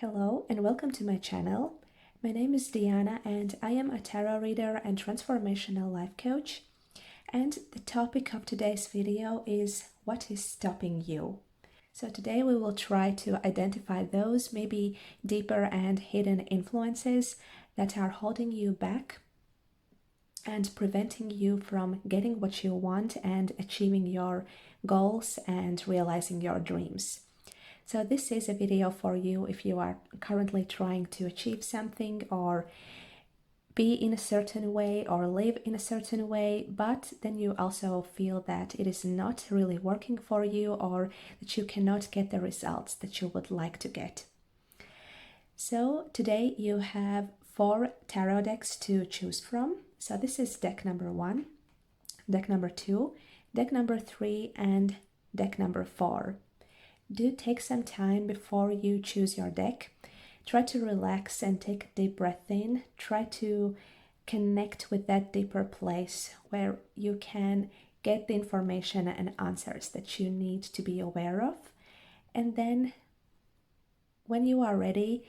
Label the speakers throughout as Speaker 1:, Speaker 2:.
Speaker 1: Hello and welcome to my channel. My name is Diana and I am a tarot reader and transformational life coach. And the topic of today's video is what is stopping you? So today we will try to identify those maybe deeper and hidden influences that are holding you back and preventing you from getting what you want and achieving your goals and realizing your dreams. So this is a video for you if you are currently trying to achieve something or be in a certain way or live in a certain way, but then you also feel that it is not really working for you or that you cannot get the results that you would like to get. So today you have 4 tarot decks to choose from. So this is deck number 1, deck number 2, deck number 3, and deck number 4. Do take some time before you choose your deck. Try to relax and take a deep breath in. Try to connect with that deeper place where you can get the information and answers that you need to be aware of. And then when you are ready,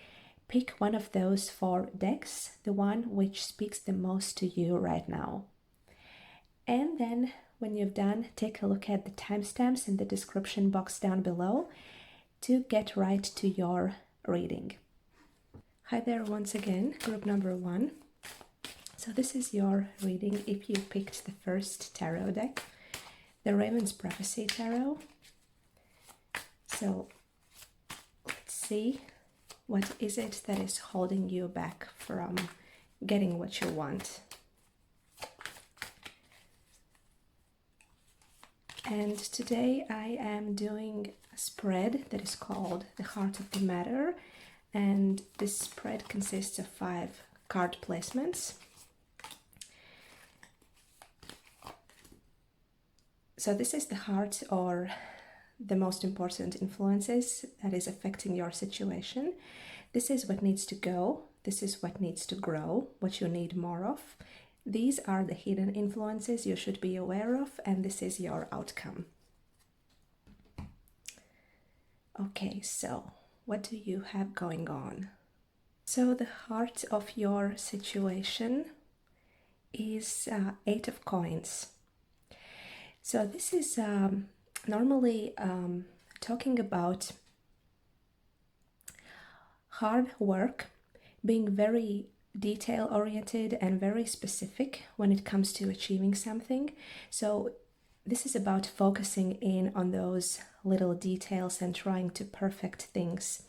Speaker 1: pick one of those 4 decks, the one which speaks the most to you right now. And then when you've done, take a look at the timestamps in the description box down below to get right to your reading. Hi there once again, group number 1. So this is your reading if you picked the first tarot deck, the Raven's Prophecy Tarot. So let's see, what is it that is holding you back from getting what you want? And today I am doing a spread that is called The Heart of the Matter, and this spread consists of 5 card placements. So this is the heart or the most important influences that is affecting your situation. This is what needs to go, this is what needs to grow, what you need more of. These are the hidden influences you should be aware of, and this is your outcome. Okay, so what do you have going on? So the heart of your situation is 8 of Coins. So this is normally talking about hard work, being very detail-oriented and very specific when it comes to achieving something. So this is about focusing in on those little details and trying to perfect things.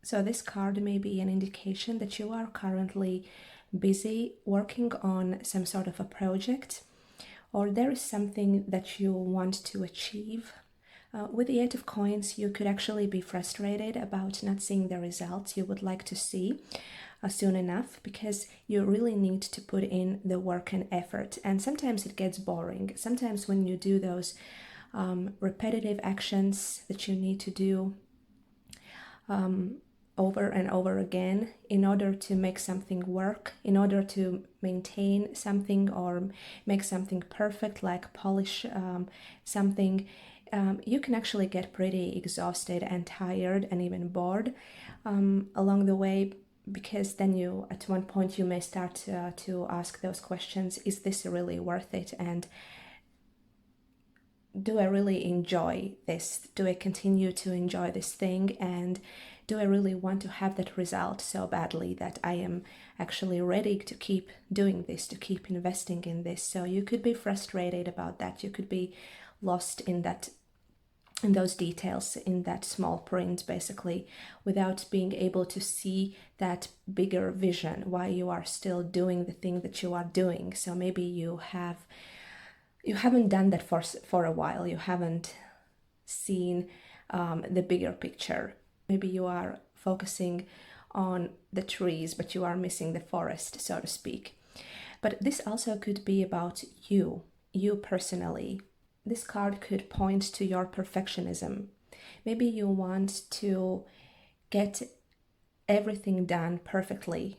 Speaker 1: So this card may be an indication that you are currently busy working on some sort of a project, or there is something that you want to achieve. With the 8 of Coins, you could actually be frustrated about not seeing the results you would like to see soon enough, because you really need to put in the work and effort, and sometimes it gets boring. Sometimes when you do those repetitive actions that you need to do over and over again in order to make something work, in order to maintain something or make something perfect, like polish something, you can actually get pretty exhausted and tired and even bored along the way, because then you, at one point, you may start to ask those questions: is this really worth it? And do I really enjoy this? Do I continue to enjoy this thing? And do I really want to have that result so badly that I am actually ready to keep doing this, to keep investing in this? So you could be frustrated about that. You could be lost in that, in those details, in that small print, basically, without being able to see that bigger vision, why you are still doing the thing that you are doing. So maybe you haven't done that for a while. You haven't seen the bigger picture. Maybe you are focusing on the trees, but you are missing the forest, so to speak. But this also could be about you personally. This card could point to your perfectionism. Maybe you want to get everything done perfectly,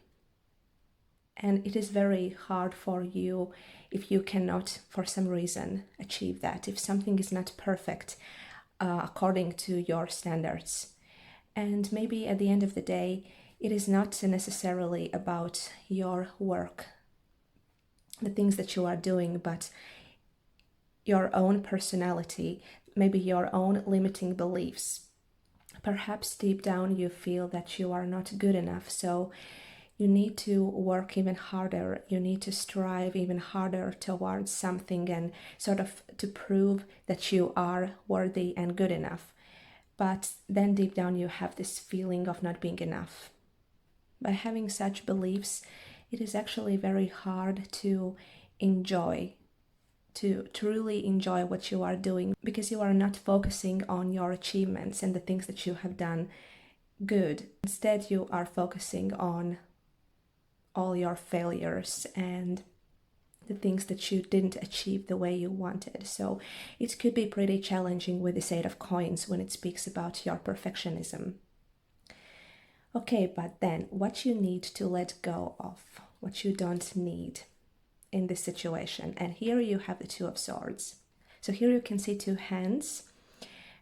Speaker 1: and it is very hard for you if you cannot, for some reason, achieve that. If something is not perfect according to your standards, And maybe at the end of the day, it is not necessarily about your work, the things that you are doing, but your own personality, maybe your own limiting beliefs. Perhaps deep down you feel that you are not good enough, so you need to work even harder. You need to strive even harder towards something and sort of to prove that you are worthy and good enough. But then deep down you have this feeling of not being enough. By having such beliefs, it is actually very hard to enjoy, to truly enjoy what you are doing, because you are not focusing on your achievements and the things that you have done good. Instead, you are focusing on all your failures and the things that you didn't achieve the way you wanted. So it could be pretty challenging with this Eight of Coins when it speaks about your perfectionism. Okay, but then what you need to let go of, what you don't need in this situation. And here you have the Two of Swords. So here you can see two hands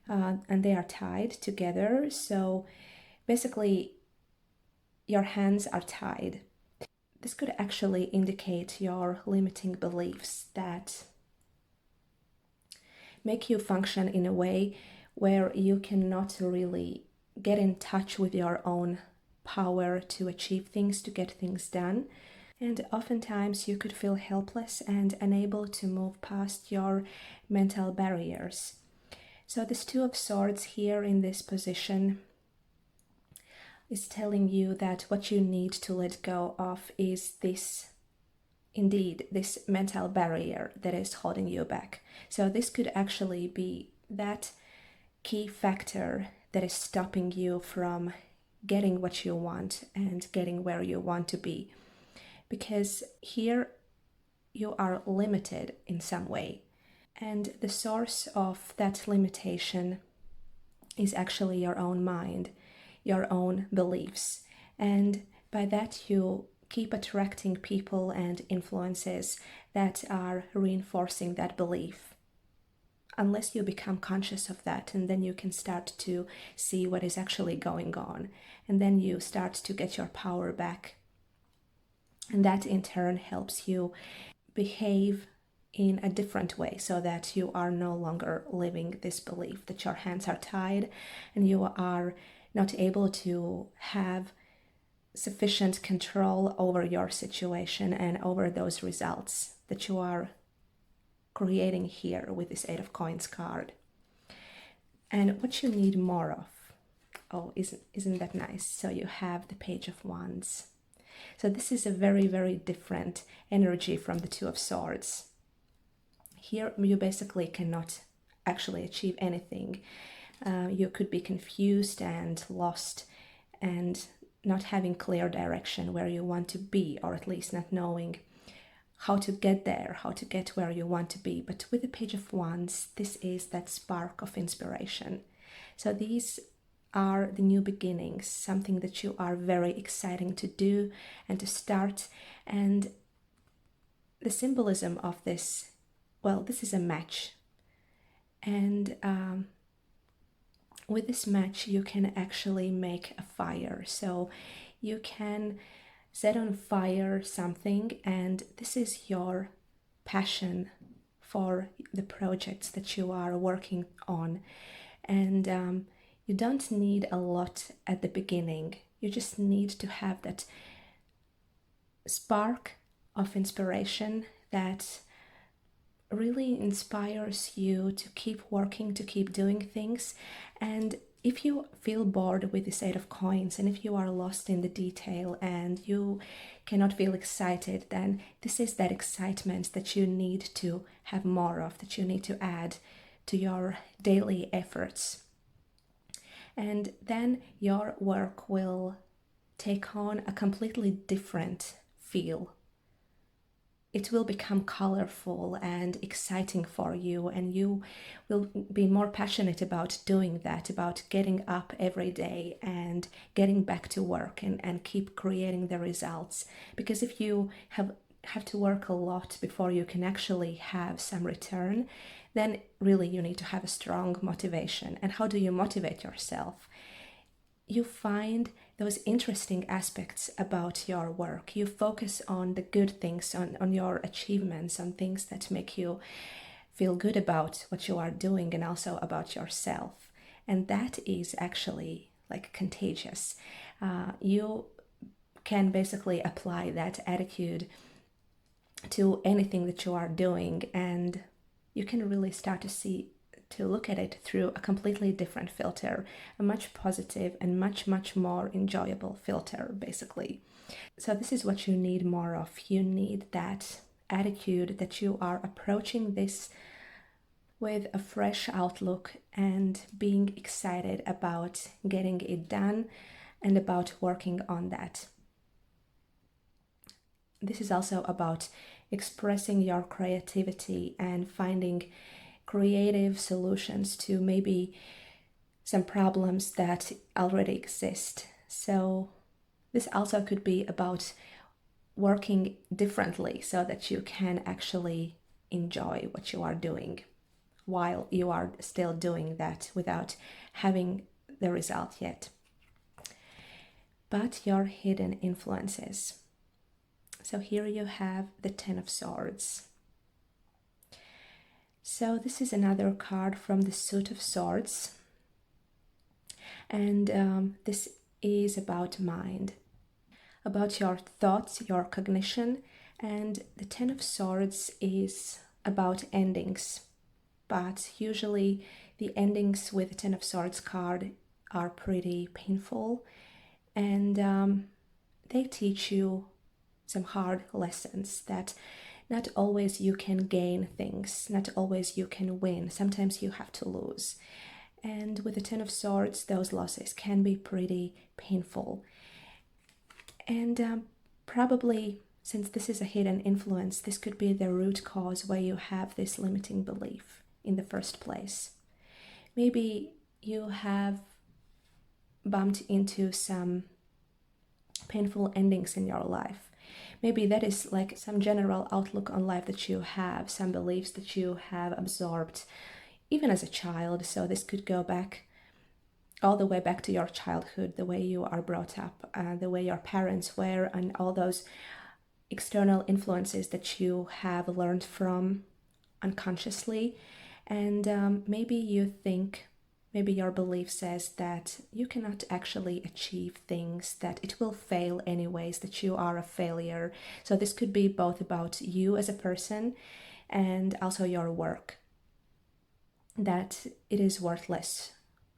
Speaker 1: and they are tied together. So basically your hands are tied. This could actually indicate your limiting beliefs that make you function in a way where you cannot really get in touch with your own power to achieve things, to get things done. And oftentimes you could feel helpless and unable to move past your mental barriers. So this Two of Swords here in this position is telling you that what you need to let go of is this, indeed, this mental barrier that is holding you back. So this could actually be that key factor that is stopping you from getting what you want and getting where you want to be. Because here you are limited in some way. And the source of that limitation is actually your own mind, your own beliefs. And by that you keep attracting people and influences that are reinforcing that belief. Unless you become conscious of that, and then you can start to see what is actually going on. And then you start to get your power back. And that in turn helps you behave in a different way, so that you are no longer living this belief that your hands are tied and you are not able to have sufficient control over your situation and over those results that you are creating here with this Eight of Coins card. And what you need more of, oh, isn't that nice? So you have the Page of Wands. So this is a very, very different energy from the Two of Swords. Here you basically cannot actually achieve anything. You could be confused and lost and not having clear direction where you want to be, or at least not knowing how to get there, how to get where you want to be. But with the Page of Wands, this is that spark of inspiration. So these are the new beginnings, something that you are very exciting to do and to start. And the symbolism of this, well, this is a match. And with this match, you can actually make a fire. So you can set on fire something, and this is your passion for the projects that you are working on. And you don't need a lot at the beginning. You just need to have that spark of inspiration that really inspires you to keep working, to keep doing things. And if you feel bored with this Eight of Coins, and if you are lost in the detail and you cannot feel excited, then this is that excitement that you need to have more of, that you need to add to your daily efforts. And then your work will take on a completely different feel. It will become colorful and exciting for you, and you will be more passionate about doing that, about getting up every day and getting back to work and keep creating the results. Because if you have to work a lot before you can actually have some return, then really you need to have a strong motivation. And how do you motivate yourself? you find those interesting aspects about your work. You focus on the good things, on your achievements, on things that make you feel good about what you are doing and also about yourself. And that is actually like contagious. You can basically apply that attitude to anything that you are doing, and you can really start to look at it through a completely different filter, a much positive and much more enjoyable filter, basically. So this is what you need more of. You need that attitude that you are approaching this with a fresh outlook and being excited about getting it done and about working on that. This is also about expressing your creativity and finding creative solutions to maybe some problems that already exist. So this also could be about working differently so that you can actually enjoy what you are doing while you are still doing that without having the result yet. But your hidden influences. So here you have the Ten of Swords. So this is another card from the Suit of Swords, and this is about mind, about your thoughts, your cognition, and the Ten of Swords is about endings, but usually the endings with the Ten of Swords card are pretty painful, and they teach you some hard lessons that not always you can gain things, not always you can win. Sometimes you have to lose. And with the Ten of Swords, those losses can be pretty painful. And probably, since this is a hidden influence, this could be the root cause why you have this limiting belief in the first place. Maybe you have bumped into some painful endings in your life. Maybe that is like some general outlook on life that you have, some beliefs that you have absorbed, even as a child. So this could go back all the way back to your childhood, the way you are brought up, the way your parents were, and all those external influences that you have learned from unconsciously. And maybe you think, maybe your belief says that you cannot actually achieve things, that it will fail anyways, that you are a failure. So this could be both about you as a person and also your work, that it is worthless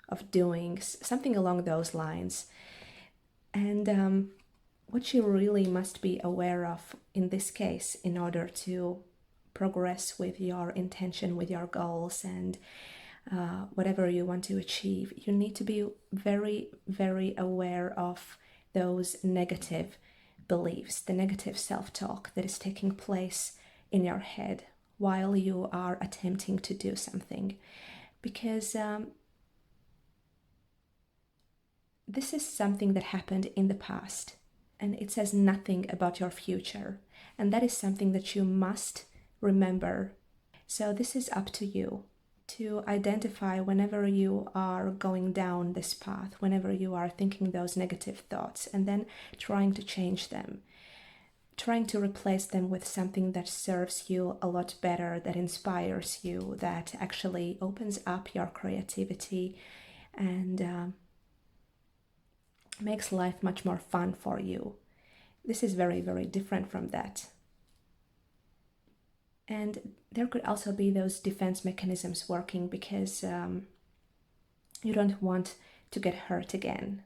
Speaker 1: of doing something along those lines. And what you really must be aware of in this case, in order to progress with your intention, with your goals, and whatever you want to achieve, you need to be very aware of those negative beliefs, the negative self-talk that is taking place in your head while you are attempting to do something. Because this is something that happened in the past, and it says nothing about your future. And that is something that you must remember. So this is up to you to identify whenever you are going down this path, whenever you are thinking those negative thoughts, and then trying to change them, trying to replace them with something that serves you a lot better, that inspires you, that actually opens up your creativity and makes life much more fun for you. This is very different from that. And there could also be those defense mechanisms working because you don't want to get hurt again.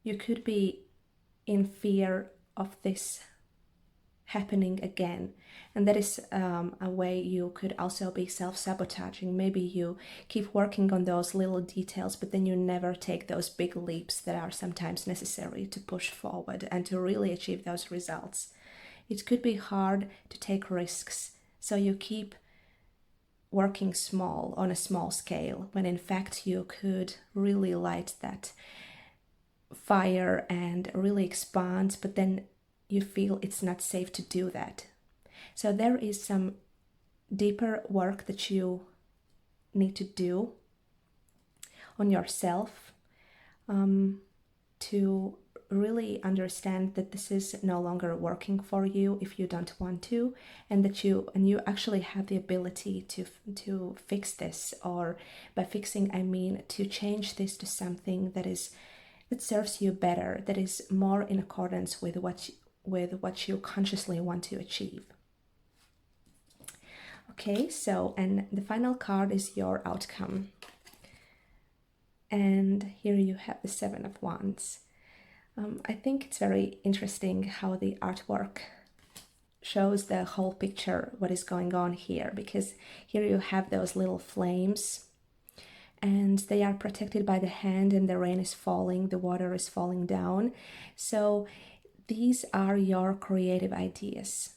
Speaker 1: You could be in fear of this happening again, and that is a way you could also be self-sabotaging. Maybe you keep working on those little details, but then you never take those big leaps that are sometimes necessary to push forward and to really achieve those results. It could be hard to take risks, so you keep working small, on a small scale, when in fact you could really light that fire and really expand, but then you feel it's not safe to do that. So there is some deeper work that you need to do on yourself, to really understand that this is no longer working for you if you don't want to, and that you actually have the ability to fix this, or by fixing I mean to change this to something that serves you better, that is more in accordance with what you consciously want to achieve. Okay, so, and the final card is your outcome. And here you have the Seven of Wands. I think it's very interesting how the artwork shows the whole picture, what is going on here, because here you have those little flames and they are protected by the hand, and the rain is falling, the water is falling down. So these are your creative ideas.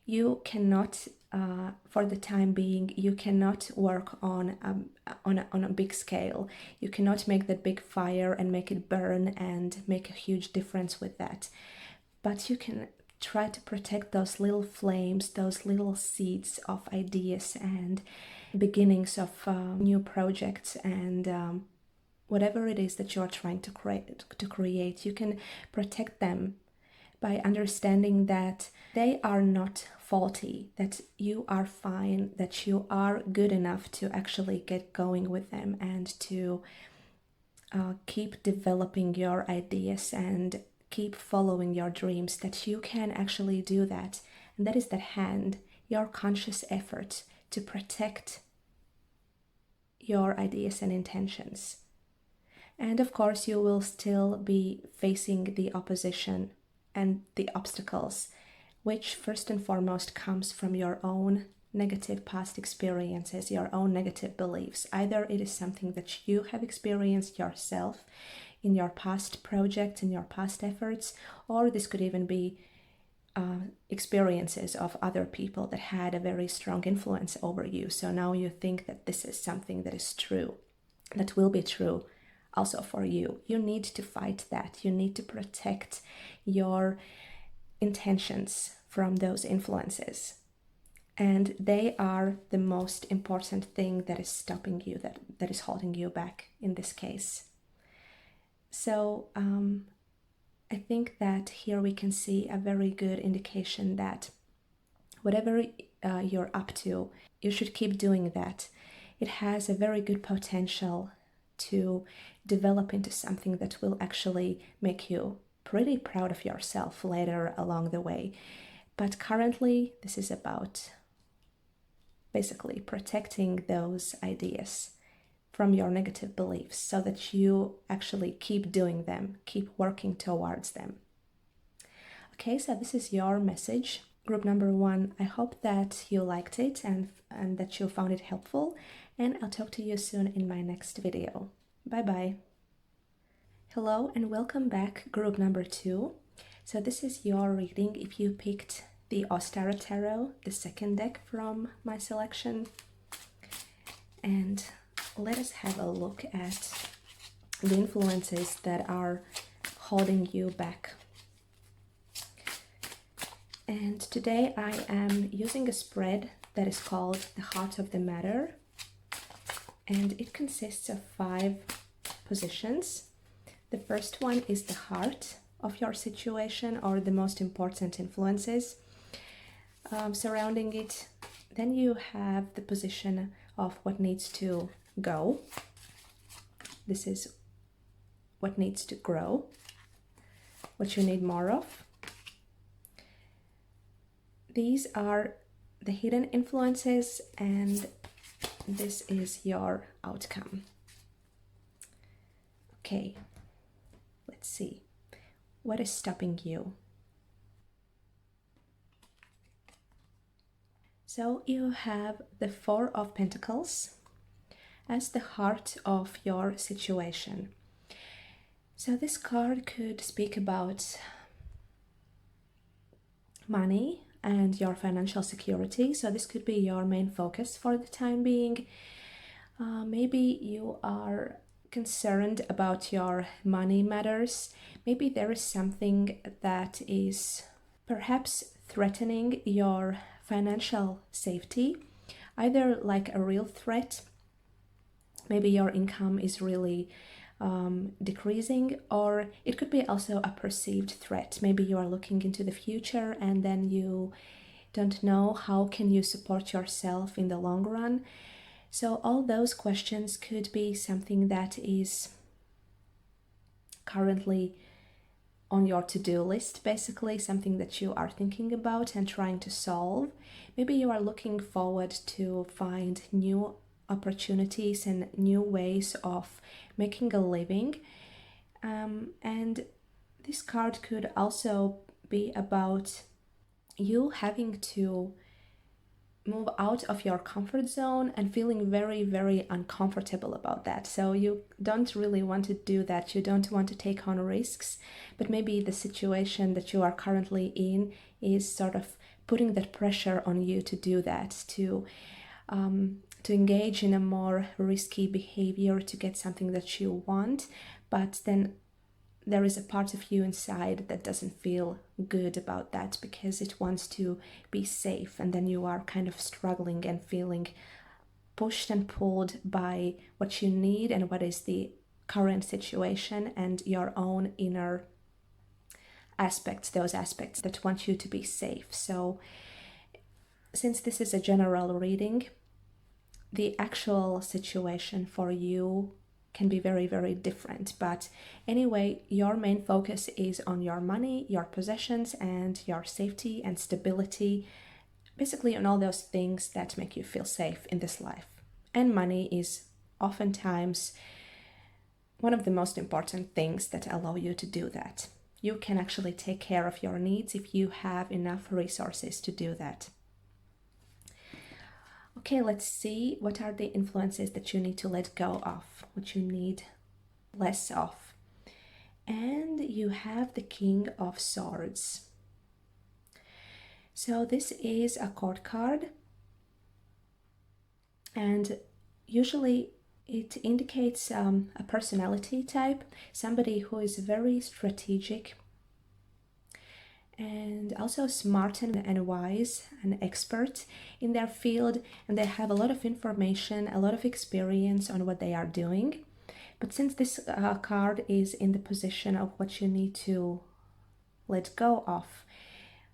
Speaker 1: You cannot, for the time being, you cannot work on a big scale. You cannot make that big fire and make it burn and make a huge difference with that. But you can try to protect those little flames, those little seeds of ideas and beginnings of new projects, and whatever it is that you're trying to create, you can protect them by understanding that they are not faulty, that you are fine, that you are good enough to actually get going with them and to keep developing your ideas and keep following your dreams, that you can actually do that. And that is that hand, your conscious effort to protect your ideas and intentions. And of course, you will still be facing the opposition and the obstacles, which first and foremost comes from your own negative past experiences, your own negative beliefs. Either it is something that you have experienced yourself in your past projects, in your past efforts, or this could even be experiences of other people that had a very strong influence over you. So now you think that this is something that is true, that will be true also for you. You need to fight that. You need to protect your intentions from those influences. And they are the most important thing that is stopping you, that is holding you back in this case. So I think that here we can see a very good indication that whatever you're up to, you should keep doing that. It has a very good potential to develop into something that will actually make you pretty proud of yourself later along the way. But currently, this is about basically protecting those ideas from your negative beliefs so that you actually keep doing them, keep working towards them. Okay, so this is your message. Group number 1, I hope that you liked it and that you found it helpful, and I'll talk to you soon in my next video. Bye-bye. Hello and welcome back, group number 2. So this is your reading if you picked the Ostara Tarot, the second deck from my selection. And let us have a look at the influences that are holding you back. And today I am using a spread that is called the Heart of the Matter, and it consists of 5 positions. The first one is the heart of your situation, or the most important influences surrounding it. Then you have the position of what needs to go. This is what needs to grow, what you need more of. These are the hidden influences, and this is your outcome. Okay, let's see. What is stopping you? So you have the 4 of Pentacles as the heart of your situation. So this card could speak about money and your financial security. So this could be your main focus for the time being. Maybe you are concerned about your money matters. Maybe there is something that is perhaps threatening your financial safety, either like a real threat Maybe your income is really decreasing, or it could be also a perceived threat. Maybe you are looking into the future and then you don't know how can you support yourself in the long run. So all those questions could be something that is currently on your to-do list, basically something that you are thinking about and trying to solve. Maybe you are looking forward to find new opportunities and new ways of making a living. And this card could also be about you having to move out of your comfort zone and feeling very, very uncomfortable about that. So you don't really want to do that. You don't want to take on risks, but maybe the situation that you are currently in is sort of putting that pressure on you to do that, to engage in a more risky behavior to get something that you want, but then there is a part of you inside that doesn't feel good about that because it wants to be safe, and then you are kind of struggling and feeling pushed and pulled by what you need and what is the current situation and your own inner aspects, those aspects that want you to be safe. So since this is a general reading, the actual situation for you can be very, very different. But anyway, your main focus is on your money, your possessions, and your safety and stability, basically on all those things that make you feel safe in this life. And money is oftentimes one of the most important things that allow you to do that. You can actually take care of your needs if you have enough resources to do that. Okay, let's see what are the influences that you need to let go of, what you need less of. And you have the King of Swords. So this is a court card, and usually it indicates a personality type, somebody who is very strategic and also smart and wise, an expert in their field, and they have a lot of information, a lot of experience on what they are doing. But since this card is in the position of what you need to let go of,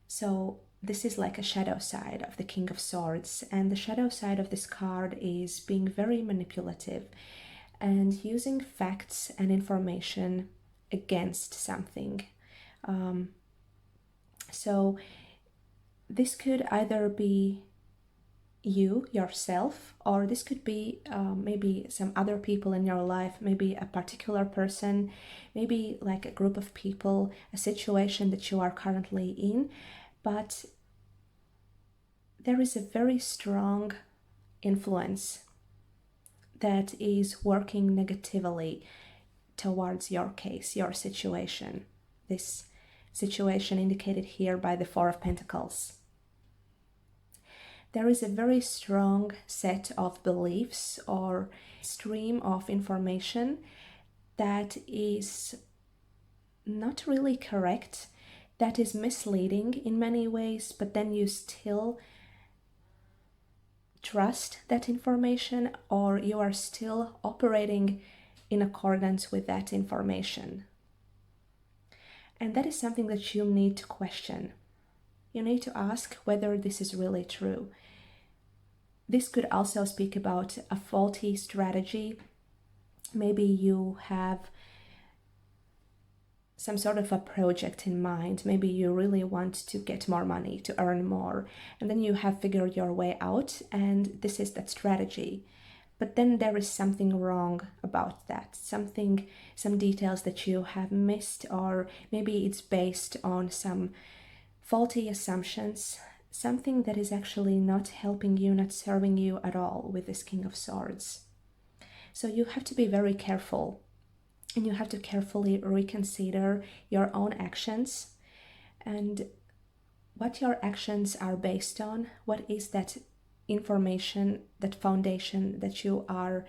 Speaker 1: so this is like a shadow side of the King of Swords, and the shadow side of this card is being very manipulative and using facts and information against something. So this could either be you yourself, or this could be maybe some other people in your life, maybe a particular person, maybe like a group of people, a situation that you are currently in. But there is a very strong influence that is working negatively towards your case, your situation. This situation indicated here by the Four of Pentacles. There is a very strong set of beliefs or stream of information that is not really correct, that is misleading in many ways, but then you still trust that information, or you are still operating in accordance with that information. And that is something that you need to question. You need to ask whether this is really true. This could also speak about a faulty strategy. Maybe you have some sort of a project in mind. Maybe you really want to get more money, to earn more, and then you have figured your way out, and this is that strategy. But then there is something wrong about that, some details that you have missed, or maybe it's based on some faulty assumptions, something that is actually not helping you, not serving you at all with this King of Swords. So you have to be very careful, and you have to carefully reconsider your own actions and what your actions are based on. What is that information, that foundation that you are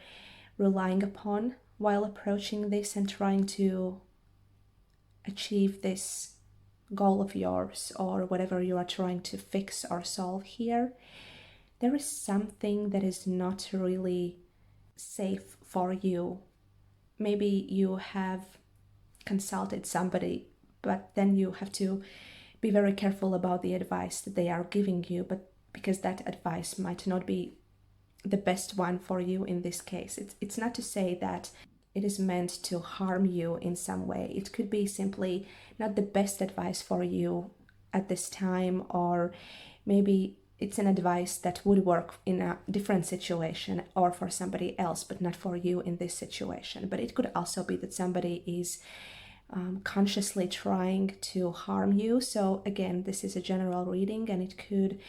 Speaker 1: relying upon while approaching this and trying to achieve this goal of yours, or whatever you are trying to fix or solve here? There is something that is not really safe for you. Maybe you have consulted somebody, but then you have to be very careful about the advice that they are giving you, but because that advice might not be the best one for you in this case. It's not to say that it is meant to harm you in some way. It could be simply not the best advice for you at this time, or maybe it's an advice that would work in a different situation or for somebody else, but not for you in this situation. But it could also be that somebody is consciously trying to harm you. So again, this is a general reading and it could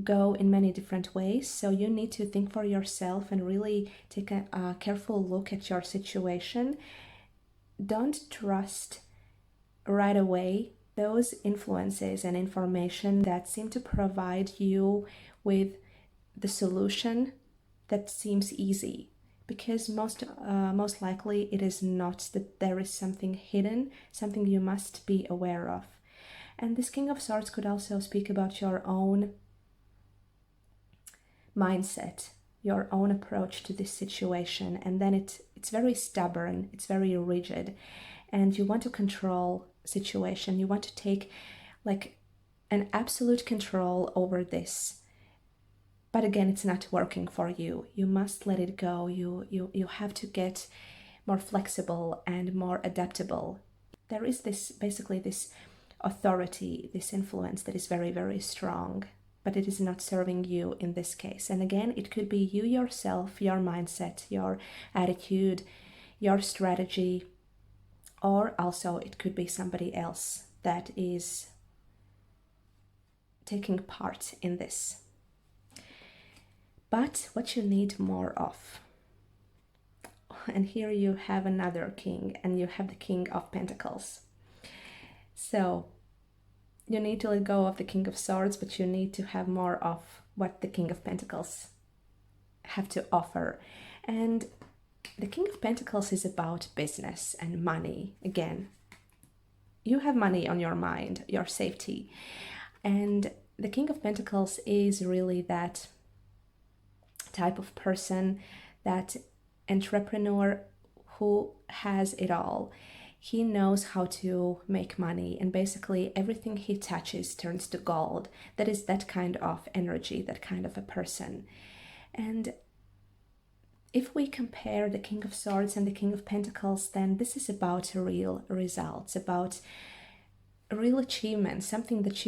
Speaker 1: go in many different ways. So you need to think for yourself and really take a careful look at your situation. Don't trust right away those influences and information that seem to provide you with the solution that seems easy, because most likely it is not, that there is something hidden, something you must be aware of. And this King of Swords could also speak about your own mindset, your own approach to this situation, and then it's very stubborn, it's very rigid, and you want to control situation, you want to take like an absolute control over this. But again, it's not working for you. You must let it go. You have to get more flexible and more adaptable. There is this authority, this influence that is very, very strong, but it is not serving you in this case. And again, it could be you yourself, your mindset, your attitude, your strategy, or also it could be somebody else that is taking part in this. But what you need more of, and here you have another king, and you have the King of Pentacles. So you need to let go of the King of Swords, but you need to have more of what the King of Pentacles have to offer. And the King of Pentacles is about business and money. Again, you have money on your mind, your safety. And the King of Pentacles is really that type of person, that entrepreneur who has it all. He knows how to make money, and basically everything he touches turns to gold. That is that kind of energy, that kind of a person. And if we compare the King of Swords and the King of Pentacles, then this is about real results, about real achievement, something that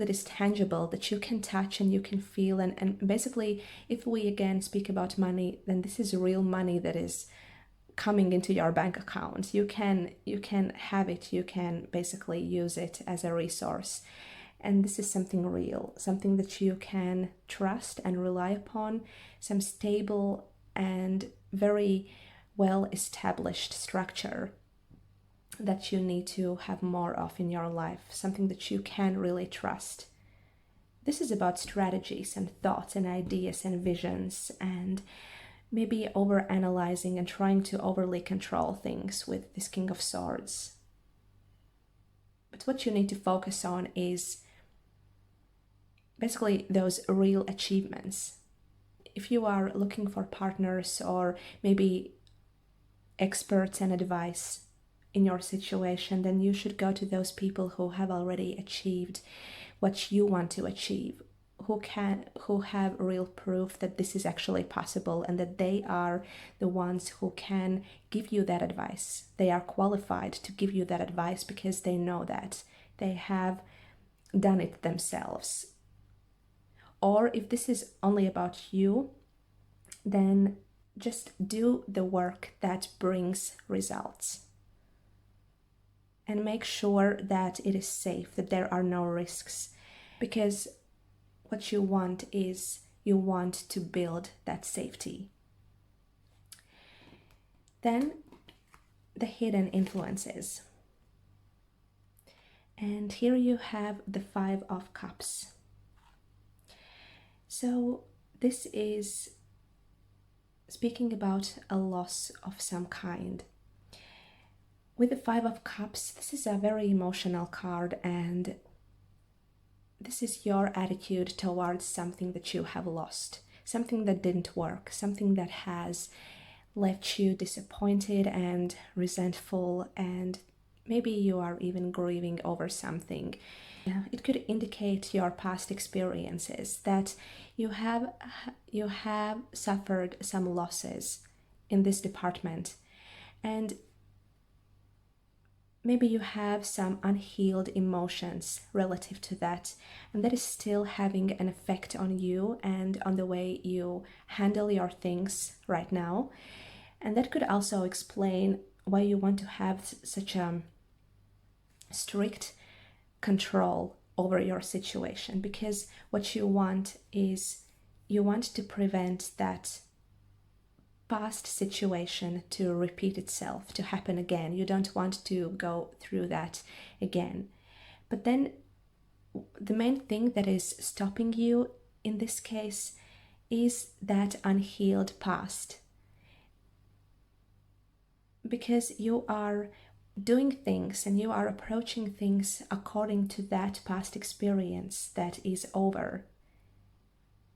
Speaker 1: is tangible, that you can touch and you can feel. And basically, if we again speak about money, then this is real money that is coming into your bank account. You can have it, you can basically use it as a resource. And this is something real, something that you can trust and rely upon, some stable and very well established structure that you need to have more of in your life, something that you can really trust. This is about strategies and thoughts and ideas and visions, and maybe over-analyzing and trying to overly control things with this King of Swords. But what you need to focus on is basically those real achievements. If you are looking for partners or maybe experts and advice in your situation, then you should go to those people who have already achieved what you want to achieve, who have real proof that this is actually possible, and that they are the ones who can give you that advice. They are qualified to give you that advice because they know that they have done it themselves. Or if this is only about you, then just do the work that brings results. And make sure that it is safe, that there are no risks. Because what you want is, you want to build that safety. Then the hidden influences. And here you have the Five of Cups. So this is speaking about a loss of some kind. With the Five of Cups, this is a very emotional card, and this is your attitude towards something that you have lost, something that didn't work, something that has left you disappointed and resentful, and maybe you are even grieving over something. It could indicate your past experiences, that you have suffered some losses in this department, and maybe you have some unhealed emotions relative to that, and that is still having an effect on you and on the way you handle your things right now. And that could also explain why you want to have such a strict control over your situation, because what you want is you want to prevent that past situation to repeat itself, to happen again. You don't want to go through that again. But then the main thing that is stopping you in this case is that unhealed past, because you are doing things and you are approaching things according to that past experience that is over.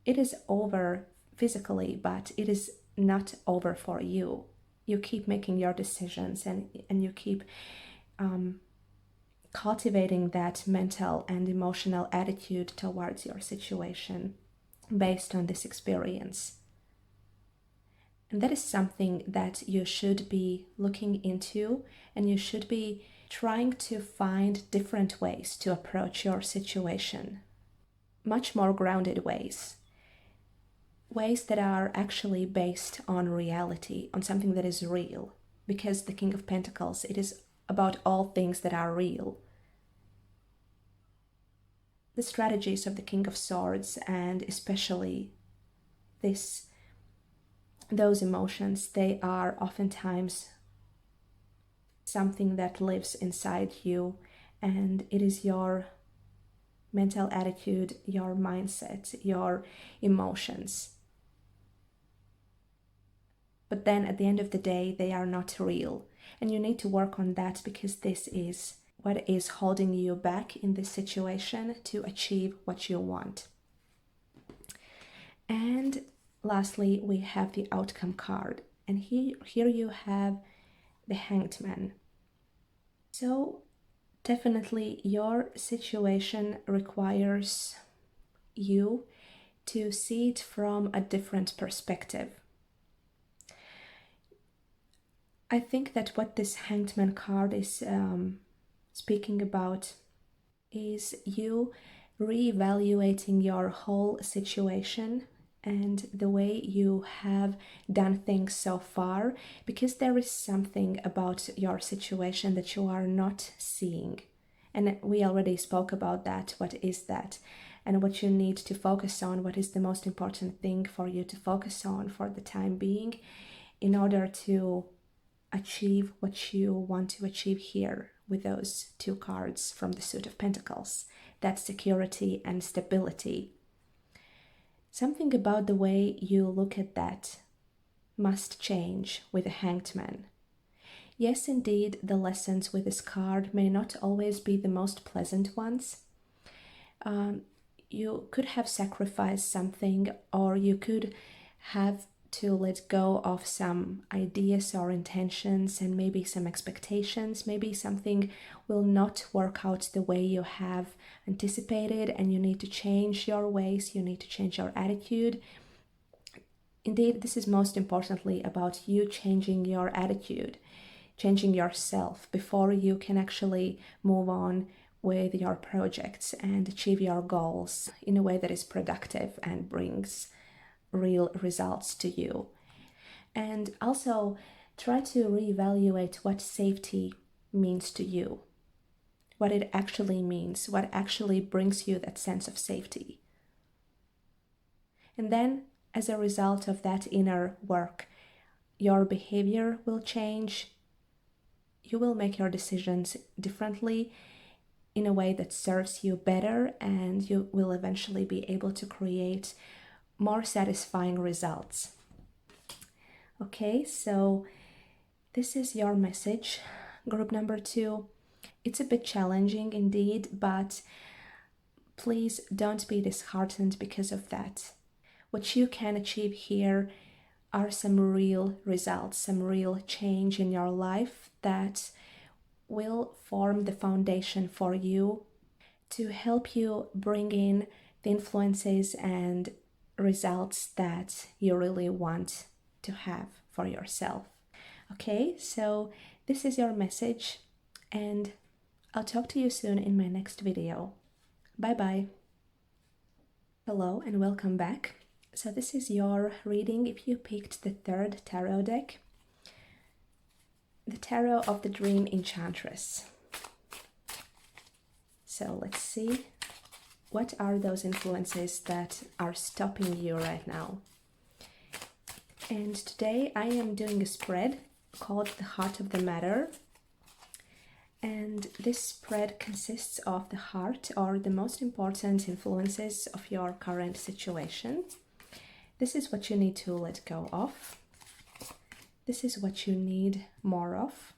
Speaker 1: It is over physically, but it is not over for you. You keep making your decisions, and you keep cultivating that mental and emotional attitude towards your situation based on this experience. And that is something that you should be looking into, and you should be trying to find different ways to approach your situation. Much more grounded ways. Ways that are actually based on reality, on something that is real. Because the King of Pentacles, it is about all things that are real. The strategies of the King of Swords, and especially those emotions, they are oftentimes something that lives inside you, and it is your mental attitude, your mindset, your emotions. But then at the end of the day, they are not real, and you need to work on that, because this is what is holding you back in this situation to achieve what you want. And lastly, we have the outcome card, and here you have the Hanged Man. So definitely your situation requires you to see it from a different perspective. I think that what this Hanged Man card is speaking about is you reevaluating your whole situation and the way you have done things so far, because there is something about your situation that you are not seeing. And we already spoke about that. What is that? And what you need to focus on, what is the most important thing for you to focus on for the time being in order to achieve what you want to achieve here with those two cards from the Suit of Pentacles. That's security and stability. Something about the way you look at that must change with the Hanged Man. Yes, indeed, the lessons with this card may not always be the most pleasant ones. You could have sacrificed something, or you could have to let go of some ideas or intentions and maybe some expectations. Maybe something will not work out the way you have anticipated, and you need to change your ways, you need to change your attitude. Indeed, this is most importantly about you changing your attitude, changing yourself before you can actually move on with your projects and achieve your goals in a way that is productive and brings real results to you. And also try to reevaluate what safety means to you, what it actually means, what actually brings you that sense of safety. And then as a result of that inner work, your behavior will change. You will make your decisions differently in a way that serves you better, and you will eventually be able to create more satisfying results. Okay, so this is your message, group number 2. It's a bit challenging indeed, but please don't be disheartened because of that. What you can achieve here are some real results, some real change in your life that will form the foundation for you to help you bring in the influences and results that you really want to have for yourself. Okay, so this is your message, and I'll talk to you soon in my next video. Bye bye. Hello and welcome back. So this is your reading if you picked the third tarot deck, the Tarot of the Dream Enchantress. So let's see, what are those influences that are stopping you right now? And today I am doing a spread called the Heart of the Matter. And this spread consists of the heart, or the most important influences of your current situation. This is what you need to let go of. This is what you need more of.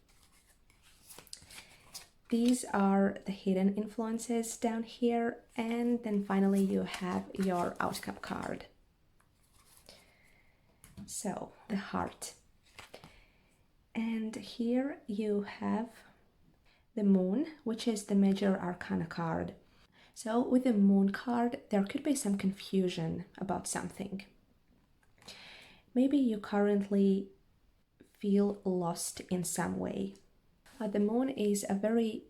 Speaker 1: These are the hidden influences down here. And then finally you have your outcome card. So, the heart. And here you have the moon, which is the major arcana card. So with the moon card, there could be some confusion about something. Maybe you currently feel lost in some way. The moon is a very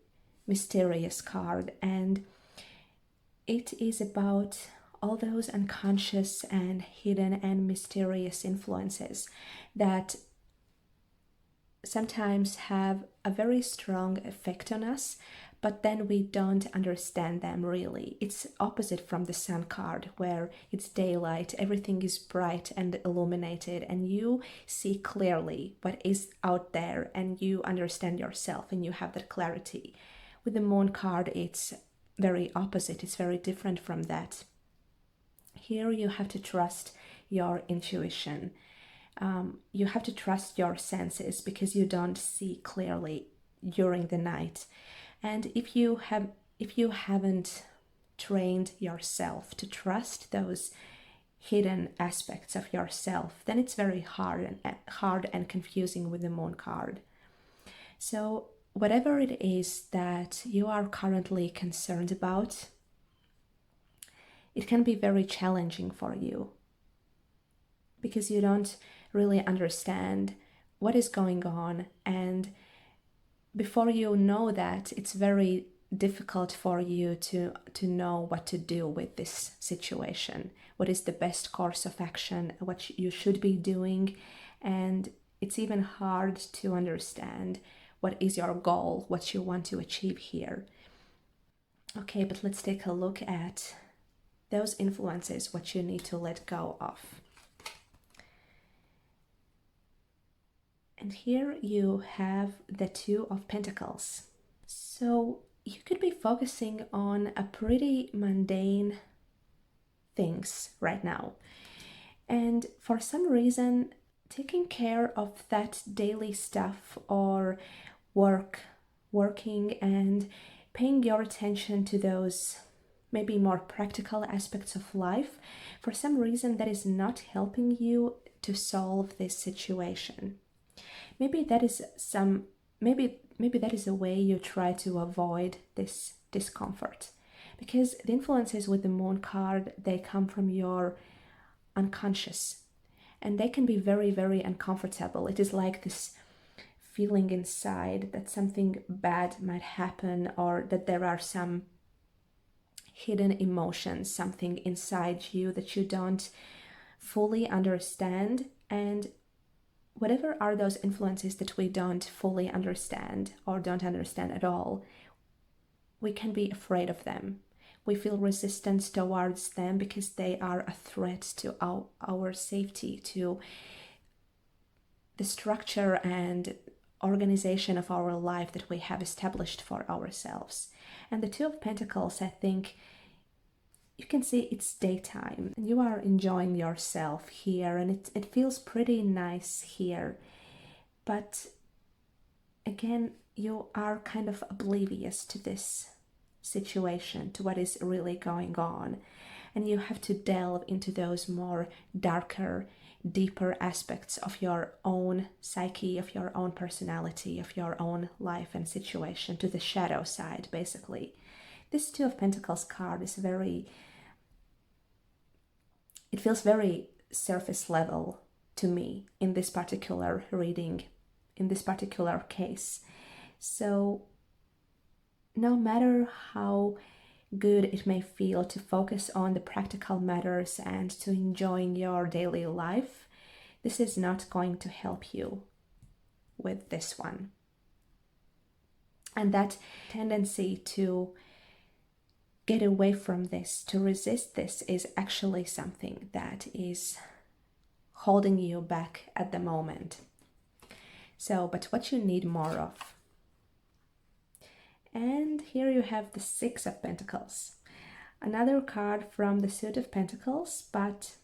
Speaker 1: mysterious card, and it is about all those unconscious and hidden and mysterious influences that sometimes have a very strong effect on us, but then we don't understand them really. It's opposite from the sun card, where it's daylight, everything is bright and illuminated, and you see clearly what is out there, and you understand yourself, and you have that clarity. With the moon card, it's very opposite, it's very different from that. Here you have to trust your intuition. You have to trust your senses, because you don't see clearly during the night. And if you haven't trained yourself to trust those hidden aspects of yourself, then it's very hard and confusing with the moon card. So whatever it is that you are currently concerned about, it can be very challenging for you, because you don't really understand what is going on, and before you know that, it's very difficult for you to know what to do with this situation, what is the best course of action, what you should be doing, and it's even hard to understand what is your goal, what you want to achieve here. Okay, but let's take a look at those influences, what you need to let go of. And here you have the Two of Pentacles. So you could be focusing on a pretty mundane things right now. And for some reason, taking care of that daily stuff, or working and paying your attention to those maybe more practical aspects of life, for some reason that is not helping you to solve this situation. Maybe that is a way you try to avoid this discomfort, because the influences with the moon card, they come from your unconscious, and they can be very, very uncomfortable. It is like this feeling inside that something bad might happen, or that there are some hidden emotions, something inside you that you don't fully understand. And whatever are those influences that we don't fully understand, or don't understand at all, we can be afraid of them. We feel resistance towards them because they are a threat to our safety, to the structure and organization of our life that we have established for ourselves. And the Two of Pentacles, I think, you can see it's daytime and you are enjoying yourself here, and it feels pretty nice here. But again, you are kind of oblivious to this situation, to what is really going on. And you have to delve into those more darker deeper aspects of your own psyche, of your own personality, of your own life and situation, to the shadow side, basically. This Two of Pentacles card is it feels very surface level to me in this particular reading, in this particular case. So no matter how good it may feel to focus on the practical matters and to enjoying your daily life, this is not going to help you with this one. And that tendency to get away from this, to resist this, is actually something that is holding you back at the moment. So, but what you need more of. And here you have the Six of Pentacles. Another card from the Suit of Pentacles, but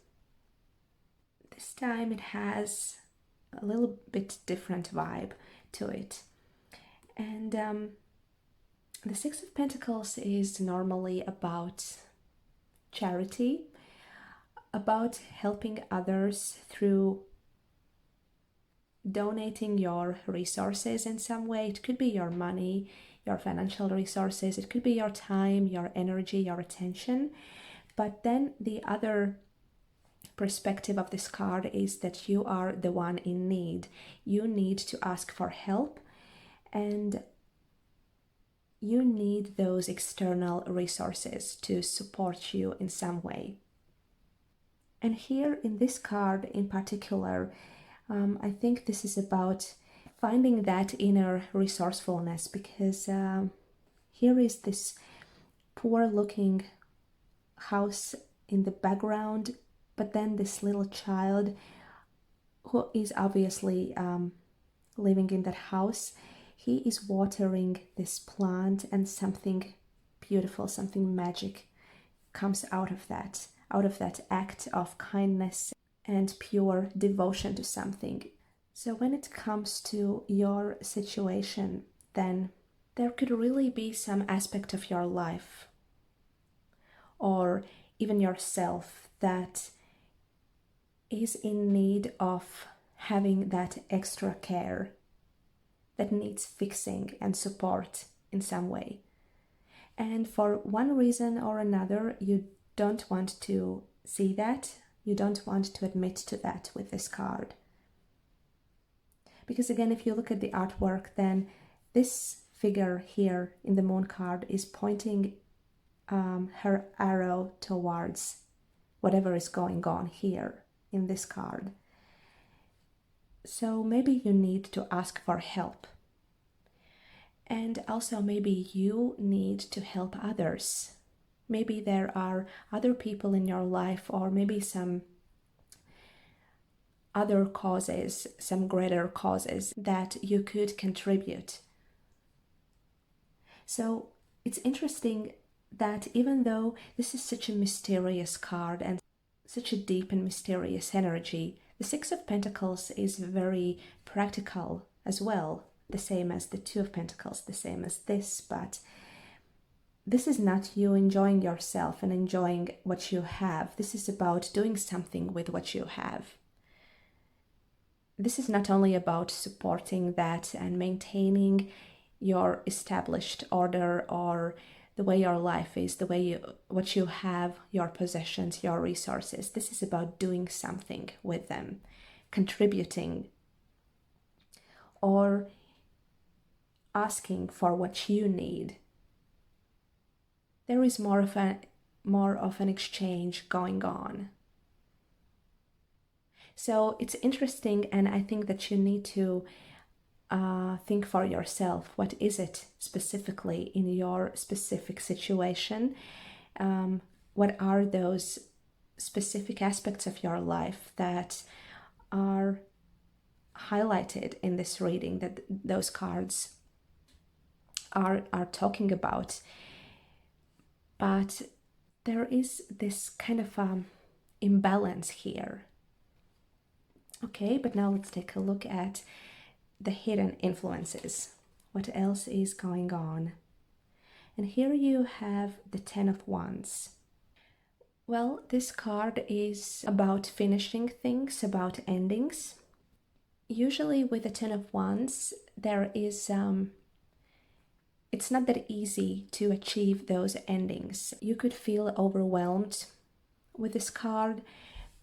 Speaker 1: this time it has a little bit different vibe to it. And the Six of Pentacles is normally about charity, about helping others through donating your resources in some way. It could be your money, your financial resources, it could be your time, your energy, your attention. But then the other perspective of this card is that you are the one in need. You need to ask for help, and you need those external resources to support you in some way. And here in this card in particular, I think this is about finding that inner resourcefulness, because here is this poor looking house in the background, but then this little child who is obviously living in that house. He is watering this plant, and something beautiful, something magic comes out of that act of kindness and pure devotion to something. So when it comes to your situation, then there could really be some aspect of your life or even yourself that is in need of having that extra care, that needs fixing and support in some way. And for one reason or another, you don't want to see that, you don't want to admit to that with this card. Because again, if you look at the artwork, then this figure here in the Moon card is pointing her arrow towards whatever is going on here in this card. So maybe you need to ask for help. And also maybe you need to help others. Maybe there are other people in your life, or maybe some other causes, some greater causes that you could contribute. So it's interesting that even though this is such a mysterious card and such a deep and mysterious energy, the Six of Pentacles is very practical as well, the same as the Two of Pentacles, the same as this, but this is not you enjoying yourself and enjoying what you have. This is about doing something with what you have. This is not only about supporting that and maintaining your established order or the way your life is, the way what you have, your possessions, your resources. This is about doing something with them, contributing, or asking for what you need. There is more of an exchange going on. So it's interesting, and I think that you need to think for yourself, what is it specifically in your specific situation? What are those specific aspects of your life that are highlighted in this reading, that those cards are talking about? But there is this kind of imbalance here. Okay, but now let's take a look at the hidden influences. What else is going on? And here you have the Ten of Wands. Well, this card is about finishing things, about endings. Usually with the Ten of Wands, it's not that easy to achieve those endings. You could feel overwhelmed with this card,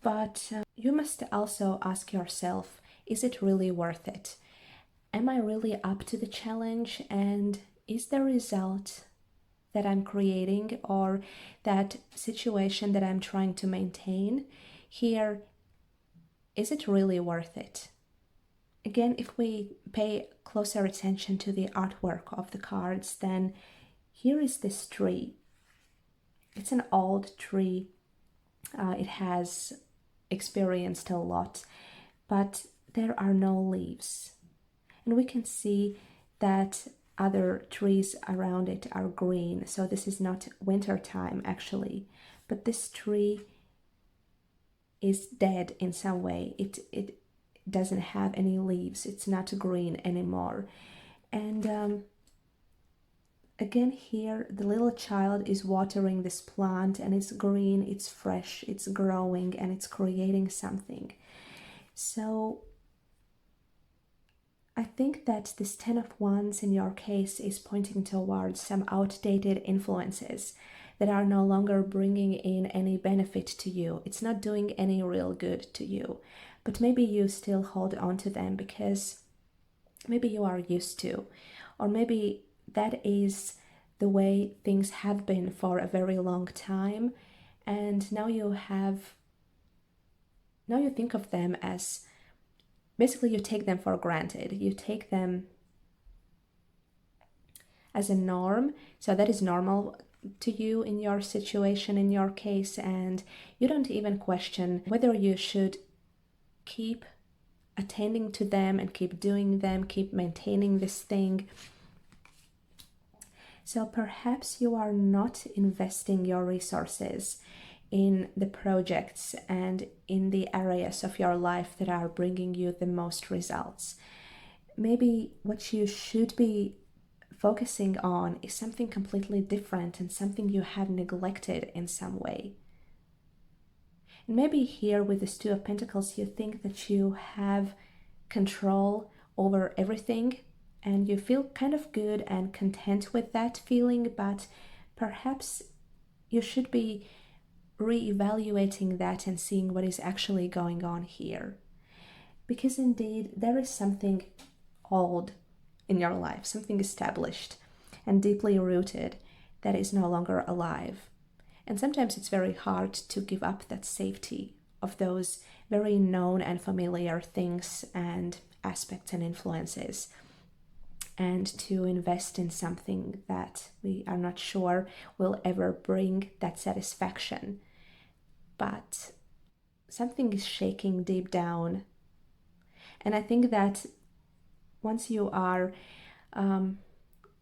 Speaker 1: but you must also ask yourself, is it really worth it? Am I really up to the challenge? And is the result that I'm creating, or that situation that I'm trying to maintain here, is it really worth it? Again, if we pay closer attention to the artwork of the cards, then here is this tree. It's an old tree. It has experienced a lot, but there are no leaves. And we can see that other trees around it are green, so this is not winter time actually, but this tree is dead in some way. It doesn't have any leaves, it's not green anymore. And again, here the little child is watering this plant, and it's green, it's fresh, it's growing, and it's creating something. So I think that this Ten of Wands in your case is pointing towards some outdated influences that are no longer bringing in any benefit to you. It's not doing any real good to you, but maybe you still hold on to them because maybe you are used to, or maybe that is the way things have been for a very long time, and now you think of them as, basically you take them for granted. You take them as a norm, so that is normal to you in your situation, in your case, and you don't even question whether you should keep attending to them and keep doing them, keep maintaining this thing. So perhaps you are not investing your resources in the projects and in the areas of your life that are bringing you the most results. Maybe what you should be focusing on is something completely different and something you have neglected in some way. And maybe here with this Two of Pentacles, you think that you have control over everything and you feel kind of good and content with that feeling, but perhaps you should be re-evaluating that and seeing what is actually going on here. Because indeed, there is something old in your life, something established and deeply rooted that is no longer alive. And sometimes it's very hard to give up that safety of those very known and familiar things and aspects and influences, and to invest in something that we are not sure will ever bring that satisfaction. But something is shaking deep down. And I think that once you are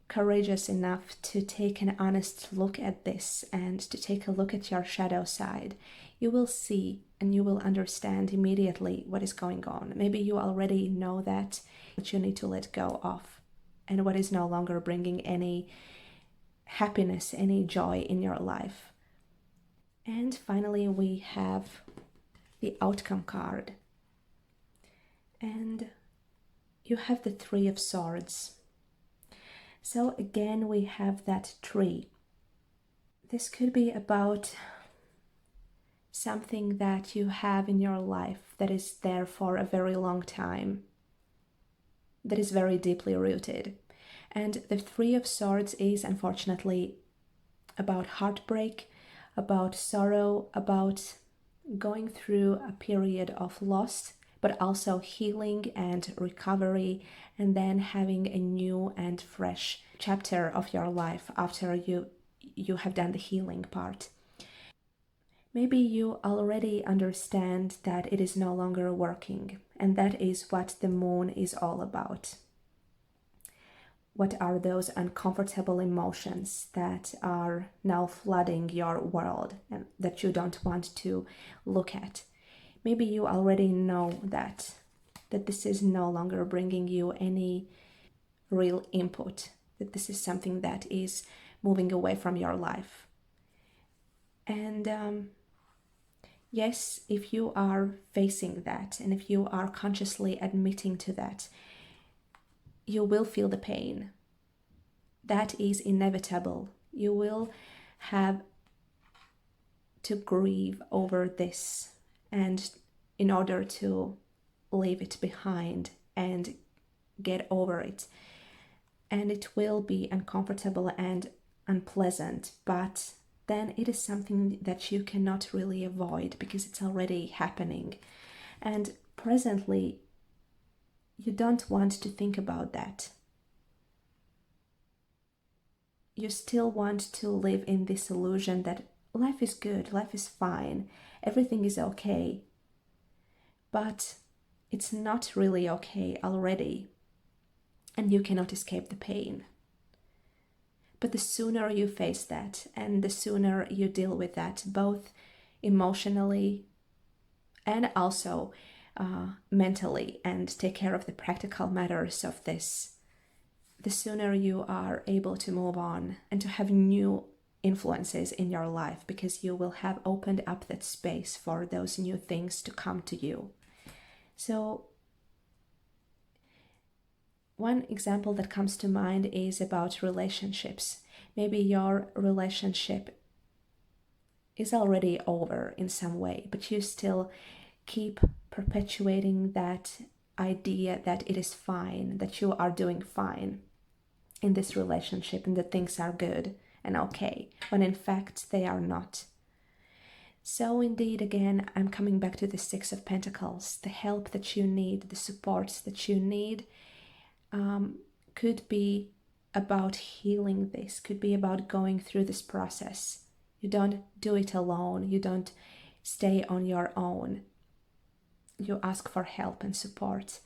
Speaker 1: courageous enough to take an honest look at this and to take a look at your shadow side, you will see and you will understand immediately what is going on. Maybe you already know that, what you need to let go of, and what is no longer bringing any happiness, any joy in your life. And finally, we have the outcome card. And you have the Three of Swords. So again, we have that tree. This could be about something that you have in your life that is there for a very long time, that is very deeply rooted. And the Three of Swords is unfortunately about heartbreak, about sorrow, about going through a period of loss, but also healing and recovery, and then having a new and fresh chapter of your life after you have done the healing part. Maybe you already understand that it is no longer working, and that is what the moon is all about. What are those uncomfortable emotions that are now flooding your world and that you don't want to look at? Maybe you already know that this is no longer bringing you any real input, that this is something that is moving away from your life. And Yes, if you are facing that and if you are consciously admitting to that, you will feel the pain. That is inevitable. You will have to grieve over this, and in order to leave it behind and get over it. And it will be uncomfortable and unpleasant, but then it is something that you cannot really avoid because it's already happening. And presently, you don't want to think about that. You still want to live in this illusion that life is good, life is fine, everything is okay. But it's not really okay already, and you cannot escape the pain. But the sooner you face that and the sooner you deal with that, both emotionally and also mentally, and take care of the practical matters of this, the sooner you are able to move on and to have new influences in your life, because you will have opened up that space for those new things to come to you. So one example that comes to mind is about relationships. Maybe your relationship is already over in some way, but you still keep perpetuating that idea that it is fine, that you are doing fine in this relationship and that things are good and okay, when in fact they are not. So indeed, again, I'm coming back to the Six of Pentacles. The help that you need, the support that you need, could be about healing this, could be about going through this process. You don't do it alone, you don't stay on your own. You ask for help and support.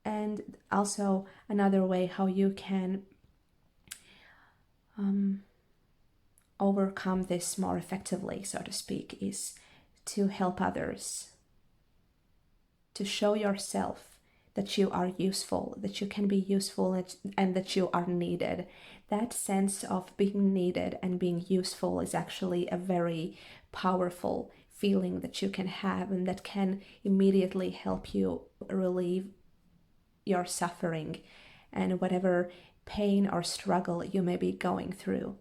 Speaker 1: And also another way how you can overcome this more effectively, so to speak, is to help others, to show yourself that you are useful, that you can be useful, and that you are needed. That sense of being needed and being useful is actually a very powerful feeling that you can have, and that can immediately help you relieve your suffering and whatever pain or struggle you may be going through.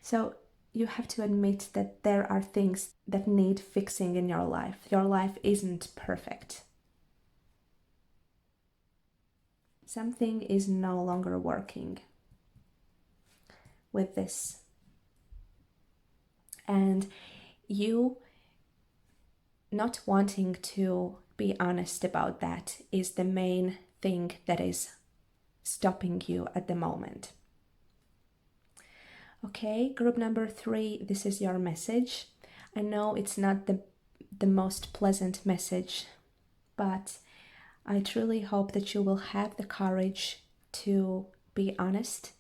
Speaker 1: So you have to admit that there are things that need fixing in your life. Your life isn't perfect. Something is no longer working with this. And you not wanting to be honest about that is the main thing that is stopping you at the moment. Okay, group number 3, this is your message. I know it's not the most pleasant message, but I truly hope that you will have the courage to be honest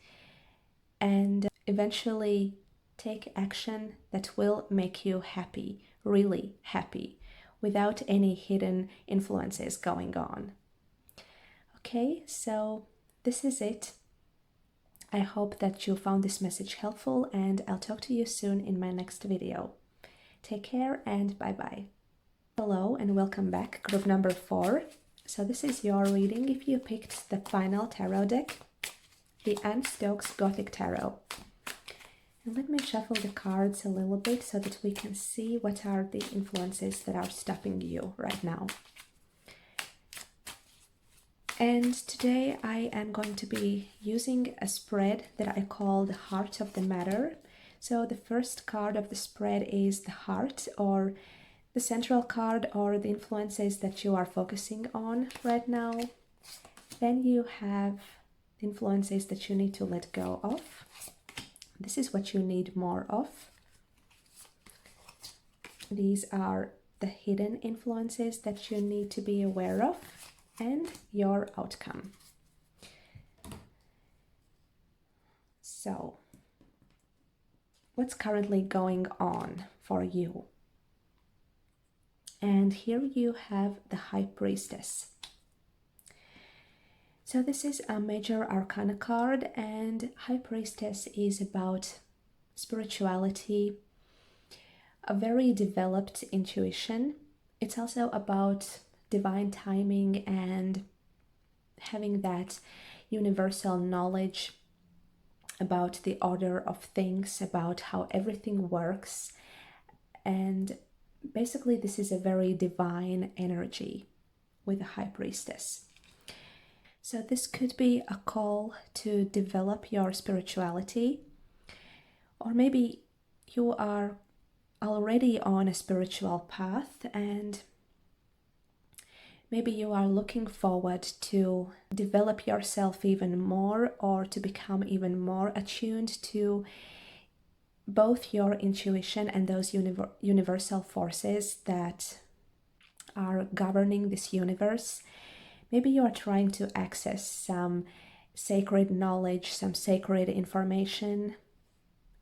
Speaker 1: and eventually take action that will make you happy, really happy, without any hidden influences going on. Okay, so this is it. I hope that you found this message helpful, and I'll talk to you soon in my next video. Take care and bye-bye. Hello and welcome back, group number 4. So this is your reading if you picked the final tarot deck, the Stokes Gothic Tarot. And let me shuffle the cards a little bit so that we can see what are the influences that are stopping you right now. And today I am going to be using a spread that I call the Heart of the Matter. So the first card of the spread is the heart, or the central card, or the influences that you are focusing on right now. Then you have the influences that you need to let go of. This is what you need more of. These are the hidden influences that you need to be aware of, and your outcome. So, what's currently going on for you? And here you have the High Priestess. So this is a major arcana card, and High Priestess is about spirituality, a very developed intuition. It's also about divine timing and having that universal knowledge about the order of things, about how everything works. And basically, this is a very divine energy with a high priestess. So this could be a call to develop your spirituality, or maybe you are already on a spiritual path and maybe you are looking forward to develop yourself even more or to become even more attuned to both your intuition and those universal forces that are governing this universe. Maybe you are trying to access some sacred knowledge, some sacred information,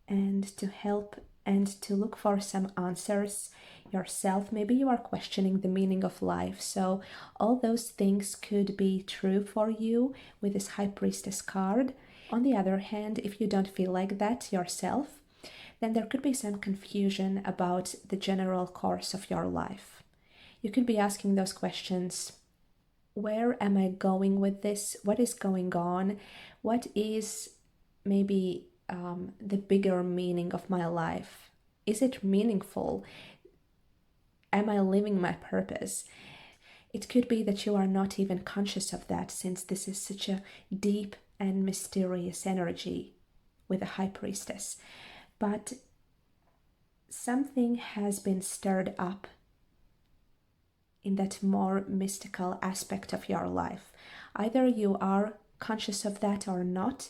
Speaker 1: and to help and to look for some answers yourself. Maybe you are questioning the meaning of life. So all those things could be true for you with this High Priestess card. On the other hand, if you don't feel like that yourself, then there could be some confusion about the general course of your life. You could be asking those questions: where am I going with this? What is going on? What is maybe the bigger meaning of my life? Is it meaningful? Am I living my purpose? It could be that you are not even conscious of that, since this is such a deep and mysterious energy with a High Priestess. But something has been stirred up in that more mystical aspect of your life. Either you are conscious of that or not,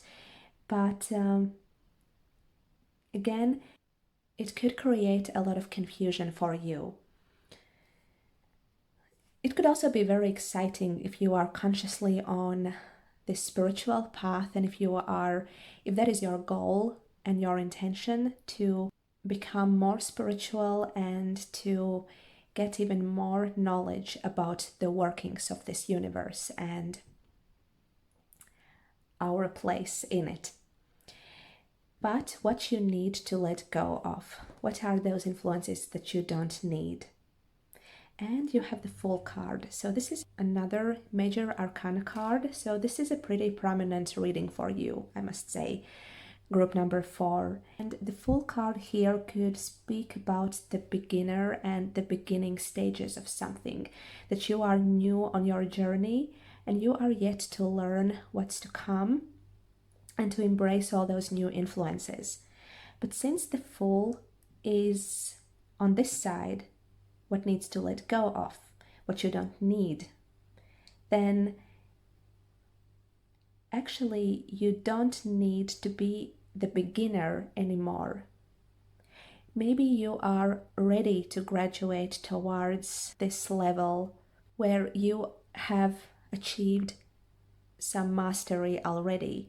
Speaker 1: but again, it could create a lot of confusion for you. It could also be very exciting if you are consciously on this spiritual path, and if that is your goal and your intention to become more spiritual and to get even more knowledge about the workings of this universe and our place in it. But what you need to let go of, what are those influences that you don't need? And you have the Fool card. So this is another major arcana card. So this is a pretty prominent reading for you, I must say. Group number 4. And the Fool card here could speak about the beginner and the beginning stages of something, that you are new on your journey and you are yet to learn what's to come and to embrace all those new influences. But since the Fool is on this side, what needs to let go of, what you don't need, then actually you don't need to be the beginner anymore. Maybe you are ready to graduate towards this level where you have achieved some mastery already.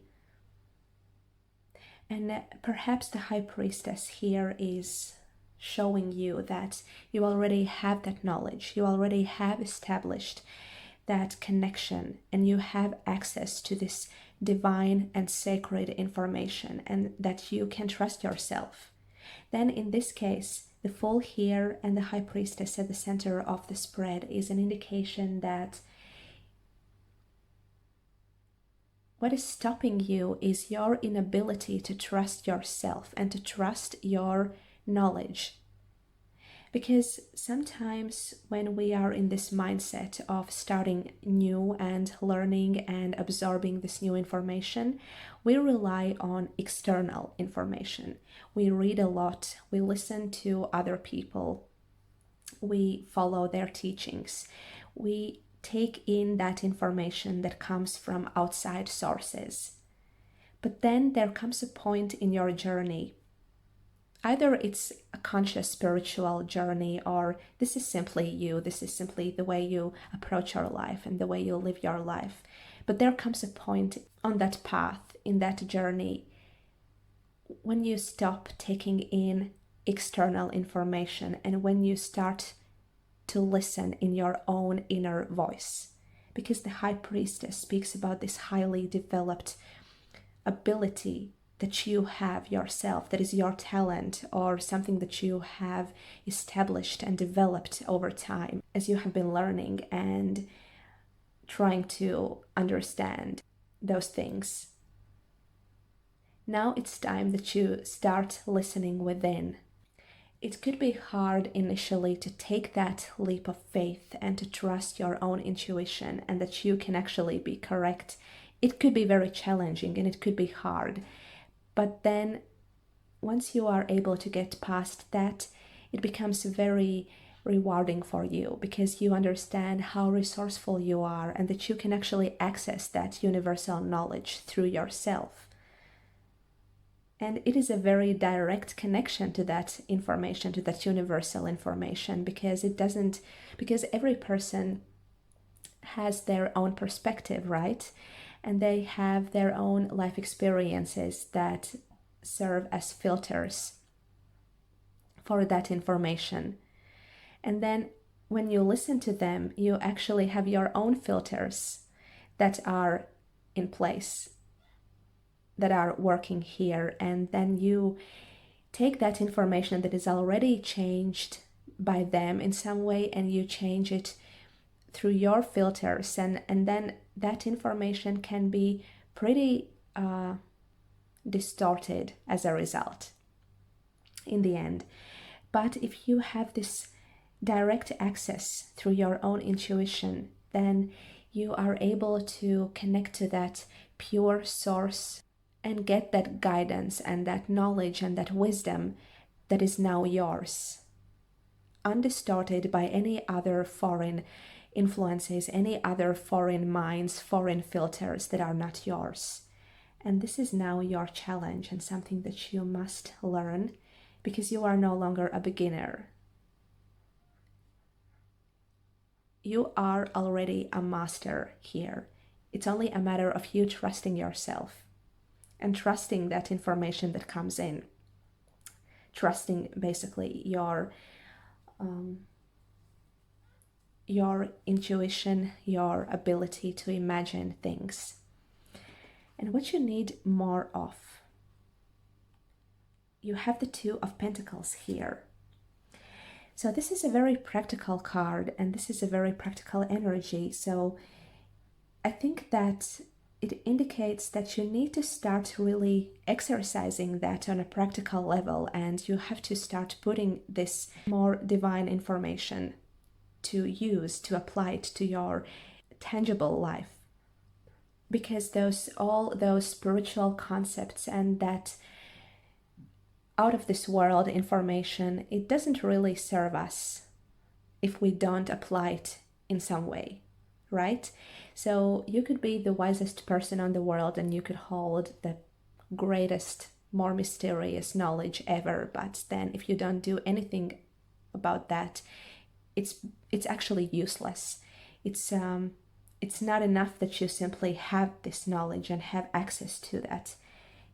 Speaker 1: And perhaps the High Priestess here is showing you that you already have that knowledge, you already have established that connection, and you have access to this divine and sacred information, and that you can trust yourself. Then in this case, the Fool here and the High Priestess at the center of the spread is an indication that what is stopping you is your inability to trust yourself and to trust your knowledge. Because sometimes when we are in this mindset of starting new and learning and absorbing this new information, we rely on external information. We read a lot, we listen to other people, we follow their teachings, we take in that information that comes from outside sources. But then there comes a point in your journey, either it's a conscious spiritual journey, or this is simply you, this is simply the way you approach your life and the way you live your life. But there comes a point on that path, in that journey, when you stop taking in external information and when you start to listen in your own inner voice. Because the High Priestess speaks about this highly developed ability that you have yourself, that is your talent, or something that you have established and developed over time as you have been learning and trying to understand those things. Now it's time that you start listening within. It could be hard initially to take that leap of faith and to trust your own intuition and that you can actually be correct. It could be very challenging and it could be hard. But then once you are able to get past that, it becomes very rewarding for you because you understand how resourceful you are and that you can actually access that universal knowledge through yourself. And it is a very direct connection to that information, to that universal information, because every person has their own perspective, right? And they have their own life experiences that serve as filters for that information. And then when you listen to them, you actually have your own filters that are in place, that are working here, and then you take that information that is already changed by them in some way and you change it through your filters, and then that information can be pretty distorted as a result in the end. But if you have this direct access through your own intuition, then you are able to connect to that pure source and get that guidance and that knowledge and that wisdom that is now yours, undistorted by any other foreign influences, any other foreign minds, foreign filters that are not yours. And this is now your challenge and something that you must learn because you are no longer a beginner. You are already a master here. It's only a matter of you trusting yourself and trusting that information that comes in. Trusting basically your intuition, your ability to imagine things. And what you need more of, you have the Two of Pentacles here. So this is a very practical card and this is a very practical energy. So I think that it indicates that you need to start really exercising that on a practical level, and you have to start putting this more divine information to use, to apply it to your tangible life. Because all those spiritual concepts and that out of this world information, it doesn't really serve us if we don't apply it in some way, right? So you could be the wisest person on the world and you could hold the greatest, more mysterious knowledge ever, but then if you don't do anything about that, it's actually useless. It's not enough that you simply have this knowledge and have access to that.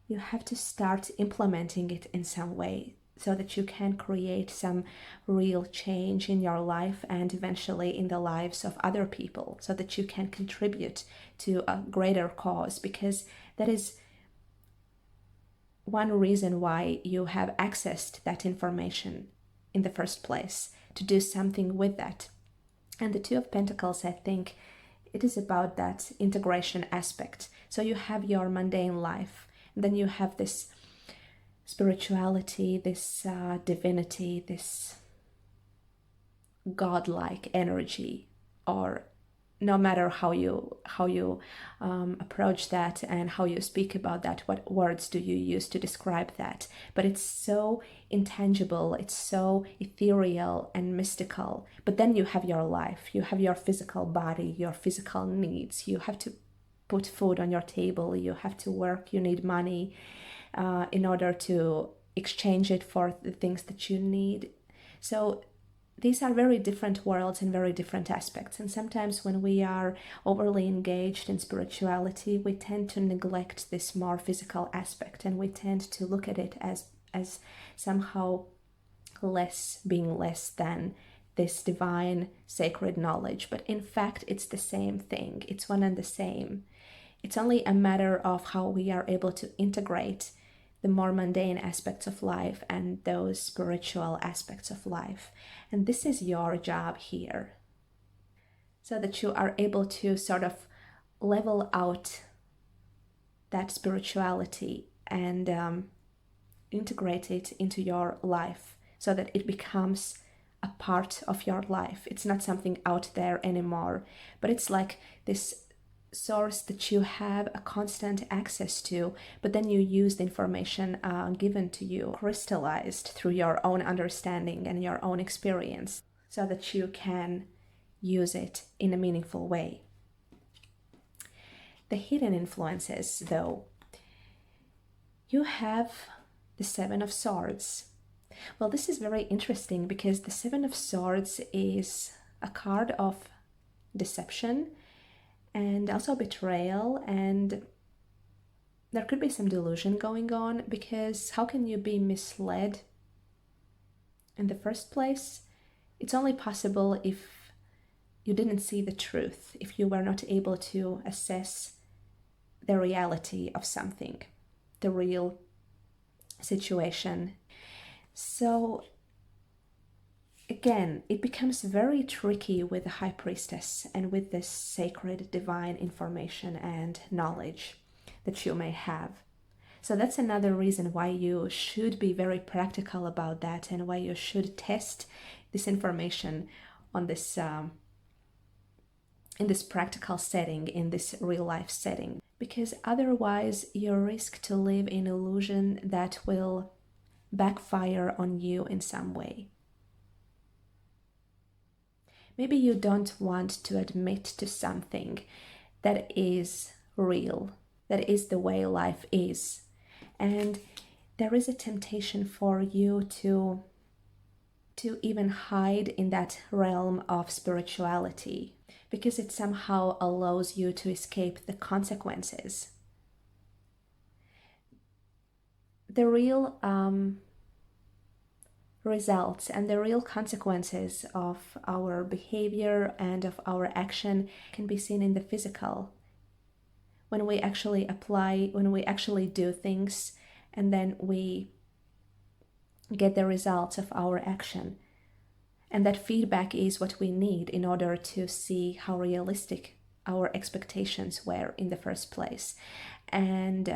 Speaker 1: You have to start implementing it in some way so that you can create some real change in your life and eventually in the lives of other people, so that you can contribute to a greater cause, because that is one reason why you have accessed that information in the first place, to do something with that. And the Two of Pentacles, I think, it is about that integration aspect. So you have your mundane life, and then you have this spirituality, this divinity, this godlike energy, or no matter how you approach that and how you speak about that, what words do you use to describe that, but it's so intangible, it's so ethereal and mystical. But then you have your life, you have your physical body, your physical needs, you have to put food on your table, you have to work, you need money in order to exchange it for the things that you need. So these are very different worlds and very different aspects. And sometimes when we are overly engaged in spirituality, we tend to neglect this more physical aspect, and we tend to look at it as somehow being less than this divine sacred knowledge. But in fact, it's the same thing. It's one and the same. It's only a matter of how we are able to integrate the more mundane aspects of life and those spiritual aspects of life. And this is your job here, so that you are able to sort of level out that spirituality and integrate it into your life so that it becomes a part of your life. It's not something out there anymore, but it's like this source that you have a constant access to, but then you use the information given to you, crystallized through your own understanding and your own experience, so that you can use it in a meaningful way. The hidden influences, though, you have the Seven of Swords. Well, this is very interesting because the Seven of Swords is a card of deception and also betrayal, and there could be some delusion going on, because how can you be misled in the first place? It's only possible if you didn't see the truth, if you were not able to assess the reality of something, the real situation. So again, it becomes very tricky with the High Priestess and with this sacred divine information and knowledge that you may have. So that's another reason why you should be very practical about that, and why you should test this information on this in this practical setting, in this real life setting, because otherwise you risk to live in illusion that will backfire on you in some way. Maybe you don't want to admit to something that is real, that is the way life is, and there is a temptation for you to even hide in that realm of spirituality, because it somehow allows you to escape the consequences. The real results and the real consequences of our behavior and of our action can be seen in the physical. When we actually apply, when we actually do things, and then we get the results of our action. And that feedback is what we need in order to see how realistic our expectations were in the first place, and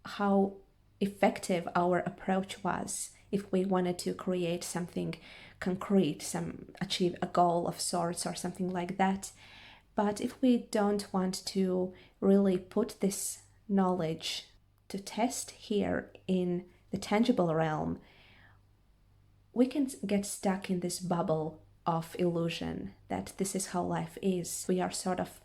Speaker 1: how effective our approach was if we wanted to create something concrete, achieve a goal of sorts or something like that. But if we don't want to really put this knowledge to test here in the tangible realm, we can get stuck in this bubble of illusion that this is how life is. We are sort of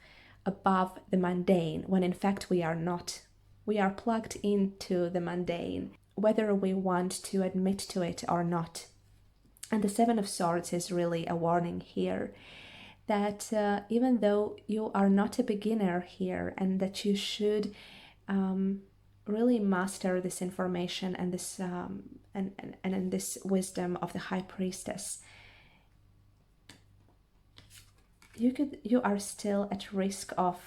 Speaker 1: above the mundane, when in fact we are not. We are plugged into the mundane, whether we want to admit to it or not. And the Seven of Swords is really a warning here that even though you are not a beginner here, and that you should really master this information and this and this wisdom of the High Priestess, you are still at risk of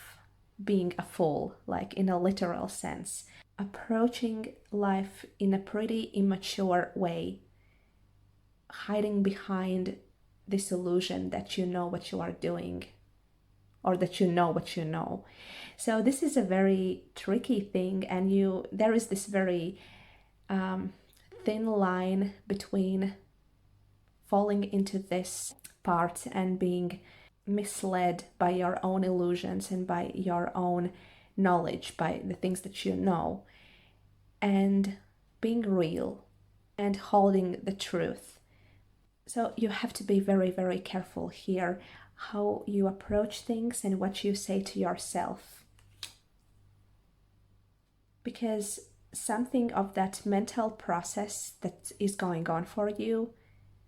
Speaker 1: being a fool, like in a literal sense, approaching life in a pretty immature way, hiding behind this illusion that you know what you are doing, or that you know what you know. So this is a very tricky thing, and there is this very thin line between falling into this part and being misled by your own illusions and by your own knowledge, by the things that you know, and being real and holding the truth. So you have to be very, very careful here how you approach things and what you say to yourself, because something of that mental process that is going on for you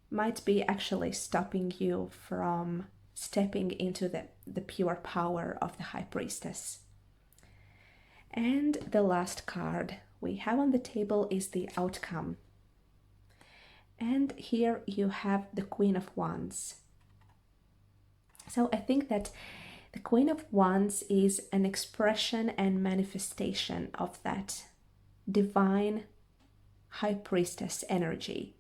Speaker 1: might be actually stopping you from stepping into the pure power of the High Priestess. And the last card we have on the table is the Outcome. And here you have the Queen of Wands. So I think that the Queen of Wands is an expression and manifestation of that divine high priestess energy.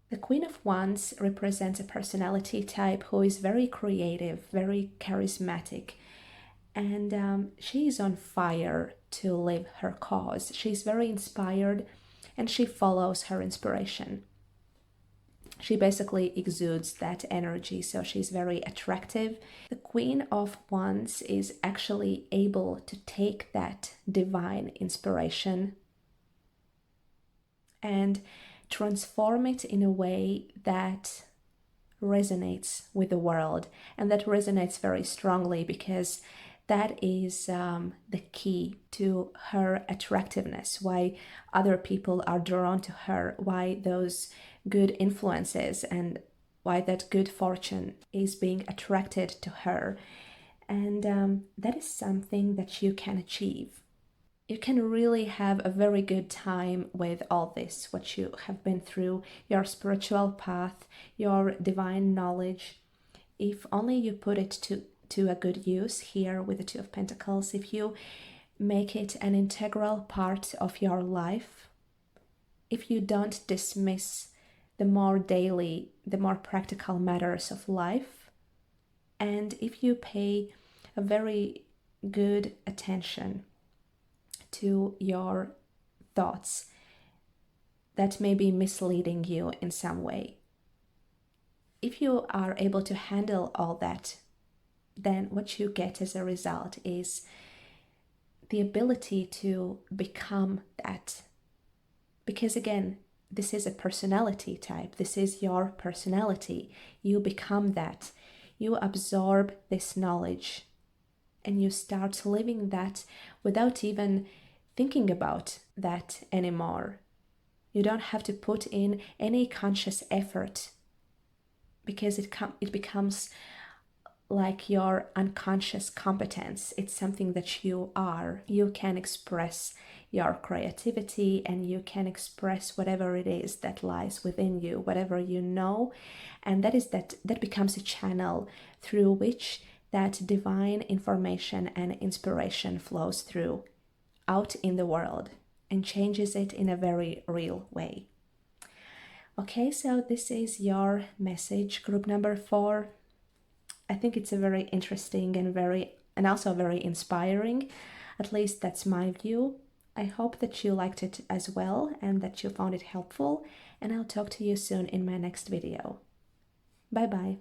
Speaker 1: The Queen of Wands represents a personality type who is very creative, very charismatic, and she is on fire to live her cause. She's very inspired and she follows her inspiration. She basically exudes that energy, so she's very attractive. The Queen of Wands is actually able to take that divine inspiration and transform it in a way that resonates with the world, and that resonates very strongly because that is the key to her attractiveness, why other people are drawn to her, why those good influences and why that good fortune is being attracted to her. And that is something that you can achieve. You can really have a very good time with all this, what you have been through, your spiritual path, your divine knowledge, if only you put it to a good use here with the Two of Pentacles, if you make it an integral part of your life, if you don't dismiss the more daily, the more practical matters of life, and if you pay a very good attention to your thoughts that may be misleading you in some way. If you are able to handle all that, then what you get as a result is the ability to become that. Because again, this is a personality type. This is your personality. You become that. You absorb this knowledge and you start living that without even thinking about that anymore. You don't have to put in any conscious effort because it becomes like your unconscious competence. It's something that you are. You can express your creativity and you can express whatever it is that lies within you, whatever you know, and that becomes a channel through which that divine information and inspiration flows through out in the world and changes it in a very real way. Okay, so this is your message, group number 4. I think it's a very interesting and also very inspiring. At least that's my view. I hope that you liked it as well and that you found it helpful, and I'll talk to you soon in my next video. Bye bye.